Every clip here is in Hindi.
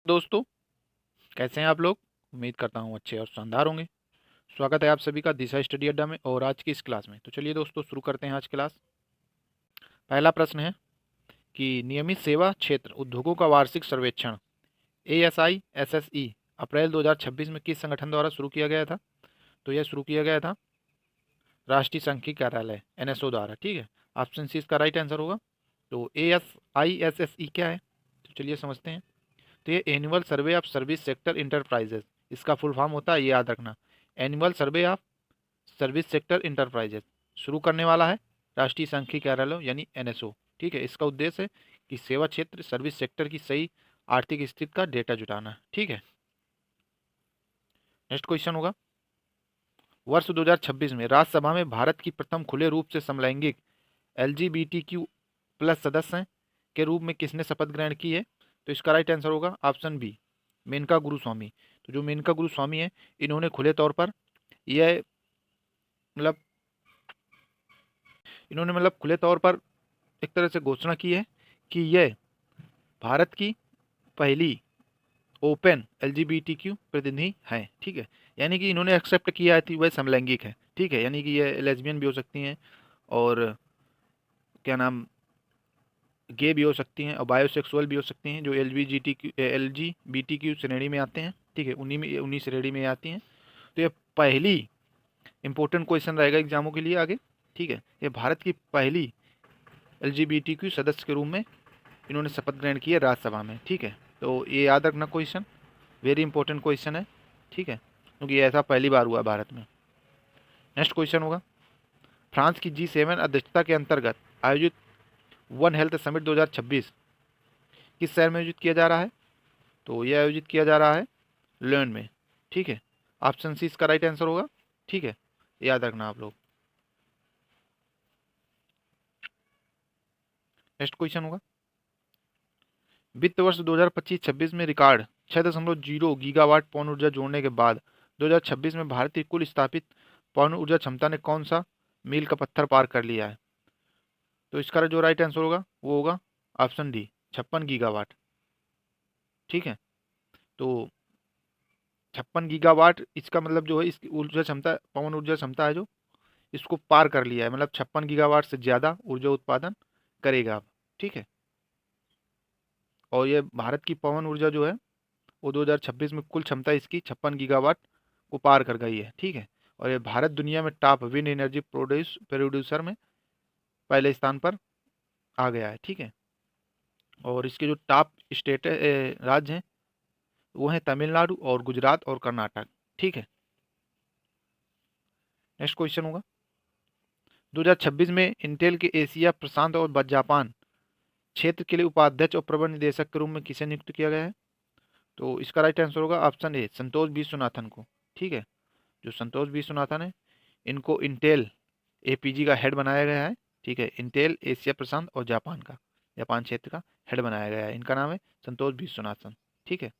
दोस्तों, कैसे हैं आप लोग। उम्मीद करता हूँ अच्छे और शानदार होंगे। स्वागत है आप सभी का दिशा स्टडी अड्डा में और आज की इस क्लास में। तो चलिए दोस्तों शुरू करते हैं आज क्लास। पहला प्रश्न है कि नियमित सेवा क्षेत्र उद्योगों का वार्षिक सर्वेक्षण ASI SSE अप्रैल 2026 में किस संगठन द्वारा शुरू किया गया था। तो यह शुरू किया गया था राष्ट्रीय सांख्यिकी कार्यालय NSO द्वारा। ठीक है, ऑप्शन सी इसका राइट आंसर होगा। तो ASI SSE क्या है, तो चलिए समझते हैं। तो ये annual survey of service sector enterprises, इसका फुल फॉर्म होता है, ये याद रखना। Annual survey of service sector enterprises शुरू करने वाला है राष्ट्रीय सांख्यिकी कार्यालय यानी NSO। ठीक है, इसका उद्देश्य है कि सेवा क्षेत्र सर्विस सेक्टर की सही आर्थिक स्थिति का डेटा जुटाना। ठीक है, नेक्स्ट क्वेश्चन होगा। वर्ष 2026 में राज्यसभा में भारत की प्रथम खुले रूप से समलैंगिक LGBTQ+ सदस्य के रूप में किसने शपथ ग्रहण की है। तो इसका राइट आंसर होगा ऑप्शन बी, मेनका गुरुस्वामी। तो जो मेनका गुरुस्वामी है, इन्होंने खुले तौर पर यह मतलब खुले तौर पर एक तरह से घोषणा की है कि यह भारत की पहली ओपन LGBTQ प्रतिनिधि है। ठीक है, यानी कि इन्होंने एक्सेप्ट किया है कि वह समलैंगिक है। ठीक है, यानी कि ये लेस्बियन भी हो सकती हैं और क्या नाम गे भी हो सकती हैं और बायोसेक्सुअल भी हो सकती हैं, जो LGBTQ श्रेणी में आते हैं। ठीक है, उन्हीं श्रेणी में आती हैं। तो ये पहली इंपॉर्टेंट क्वेश्चन रहेगा एग्जामों के लिए आगे। ठीक है, ये भारत की पहली LGBTQ सदस्य के रूप में इन्होंने शपथ ग्रहण की है राज्यसभा में। ठीक है, तो ये याद रखना क्वेश्चन, वेरी इंपॉर्टेंट क्वेश्चन है। ठीक है, क्योंकि ऐसा पहली बार हुआ भारत में। नेक्स्ट क्वेश्चन होगा। फ्रांस की G7 अध्यक्षता के अंतर्गत आयोजित वन हेल्थ समिट 2026 किस शहर में आयोजित किया जा रहा है। तो यह आयोजित किया जा रहा है लियोन में। ठीक है, ऑप्शन सी इसका राइट आंसर होगा। ठीक है, याद रखना आप लोग। नेक्स्ट क्वेश्चन होगा। वित्त वर्ष 2025-26 में रिकॉर्ड 6.0 गीगावाट पवन ऊर्जा जोड़ने के बाद 2026 में भारत की कुल स्थापित पवन ऊर्जा क्षमता ने कौन सा मील का पत्थर पार कर लिया है। तो इसका जो राइट आंसर होगा वो होगा ऑप्शन डी, 56 गीगावाट। ठीक है, तो 56 गीगावाट इसका मतलब जो है इसकी ऊर्जा क्षमता, पवन ऊर्जा क्षमता है जो इसको पार कर लिया है, मतलब 56 गीगावाट से ज़्यादा ऊर्जा उत्पादन करेगा अब। ठीक है, और ये भारत की पवन ऊर्जा जो है वो 2026 में कुल क्षमता इसकी 56 गीगावाट को पार कर गई है। ठीक है, और ये भारत दुनिया में टॉप विंड एनर्जी प्रोड्यूसर में पहले स्थान पर आ गया है। ठीक है, और इसके जो टॉप स्टेट राज्य हैं वो हैं तमिलनाडु और गुजरात और कर्नाटक। ठीक है, नेक्स्ट क्वेश्चन होगा। 2026 में इंटेल के एशिया प्रशांत और जापान क्षेत्र के लिए उपाध्यक्ष और प्रबंध निदेशक के रूप में किसे नियुक्त किया गया है। तो इसका राइट आंसर होगा ऑप्शन ए, संतोष विश्वनाथन को। ठीक है, जो संतोष विश्वनाथन है इनको इंटेल APG का हेड बनाया गया है। ठीक है, इंटेल एशिया प्रशांत और जापान क्षेत्र का हेड बनाया गया है। इनका नाम है संतोष विश्वनाथन। ठीक है,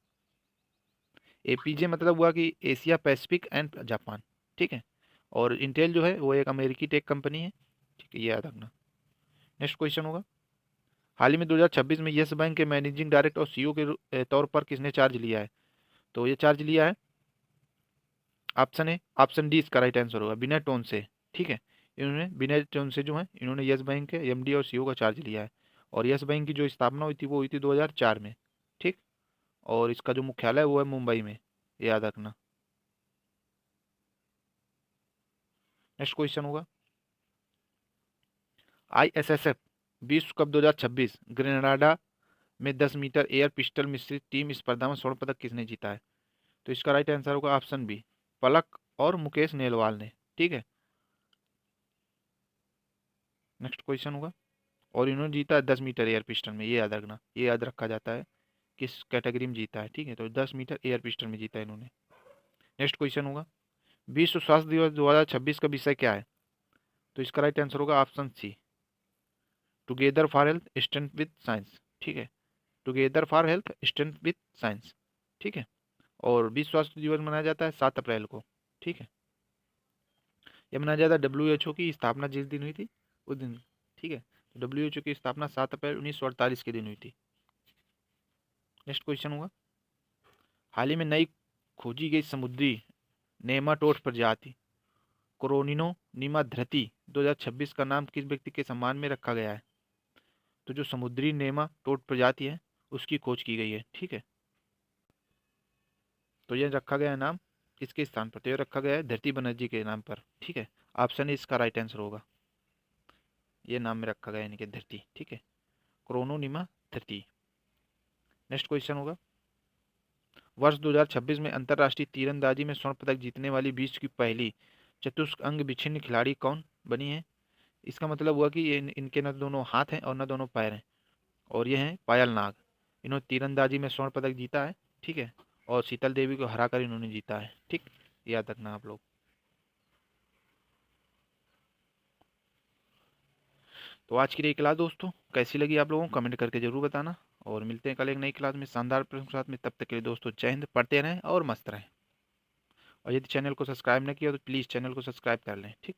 APJ मतलब हुआ कि एशिया पैसिफिक एंड जापान। ठीक है, और इंटेल जो है वो एक अमेरिकी टेक कंपनी है। ठीक है, ये याद रखना। नेक्स्ट क्वेश्चन होगा। हाल ही में 2026 में येस बैंक के मैनेजिंग डायरेक्टर और CEO के तौर पर किसने चार्ज लिया है। तो ये चार्ज लिया है ऑप्शन ए, ऑप्शन डी इसका राइट आंसर होगा, विनय टोन से। ठीक है, इन्होंने विनय टोन से जो है इन्होंने येस बैंक के MD और CEO का चार्ज लिया है। और येस बैंक की जो स्थापना हुई थी वो हुई थी 2004 में। ठीक, और इसका जो मुख्यालय है वो है मुंबई में, याद रखना। नेक्स्ट क्वेश्चन होगा। ISSF विश्व कप 2026 ग्रेनाडा में 10 मीटर एयर पिस्टल मिश्रित टीम स्पर्धा में स्वर्ण पदक किसने जीता है। तो इसका राइट आंसर होगा ऑप्शन बी, पलक और मुकेश नेलवाल ने। ठीक है, नेक्स्ट क्वेश्चन होगा। और इन्होंने जीता है 10 मीटर एयर पिस्टल में, ये याद रखना, ये याद रखा जाता है किस कैटेगरी में जीता है। ठीक है, तो 10 मीटर एयर पिस्टल में जीता है इन्होंने। नेक्स्ट क्वेश्चन होगा। विश्व स्वास्थ्य दिवस 2026 का विषय क्या है। तो इसका राइट आंसर होगा option C, together for health strength with science. ठीक है, together for health strength with science. ठीक है, और विश्व स्वास्थ्य दिवस मनाया जाता है 7 अप्रैल को। ठीक है, यह मनाया जाता है WHO की स्थापना जिस दिन हुई थी उस दिन। ठीक है, तो WHO की स्थापना 7 अप्रैल 1948 के दिन हुई थी। नेक्स्ट क्वेश्चन होगा। हाल ही में नई खोजी गई समुद्री नेमाटोड प्रजाति कोरोनिनो धृति 2026 का नाम किस व्यक्ति के सम्मान में रखा गया है? तो जो समुद्री नेमाटोड प्रजाति है उसकी खोज की गई है, ठीक है। तो ये रखा गया है नाम किसके स्थान पर? तो ये रखा गया है धरती बनर्जी के नाम पर, ठीक है। ऑप्शन इसका राइट आंसर होगा, ये नाम में रखा गया है इनके धरती, ठीक है, क्रोनोनिमा धरती। नेक्स्ट क्वेश्चन होगा, वर्ष 2026 में अंतर्राष्ट्रीय तीरंदाजी में स्वर्ण पदक जीतने वाली विश्व की पहली चतुष्क अंग विच्छिन्न खिलाड़ी कौन बनी है? इसका मतलब हुआ कि ये इनके न दोनों हाथ हैं और न दोनों पैर हैं, और ये हैं पायल नाग। इन्होंने तीरंदाजी में स्वर्ण पदक जीता है, ठीक है, और शीतल देवी को हराकर इन्होंने जीता है, ठीक, याद रखना आप लोग। तो आज की ये क्लास दोस्तों कैसी लगी आप लोगों को कमेंट करके जरूर बताना, और मिलते हैं कल एक नई क्लास में शानदार प्रश्न के साथ में। तब तक के लिए दोस्तों जय हिंद, पढ़ते रहें और मस्त रहें। और यदि चैनल को सब्सक्राइब न किया तो प्लीज़ चैनल को सब्सक्राइब कर लें, ठीक।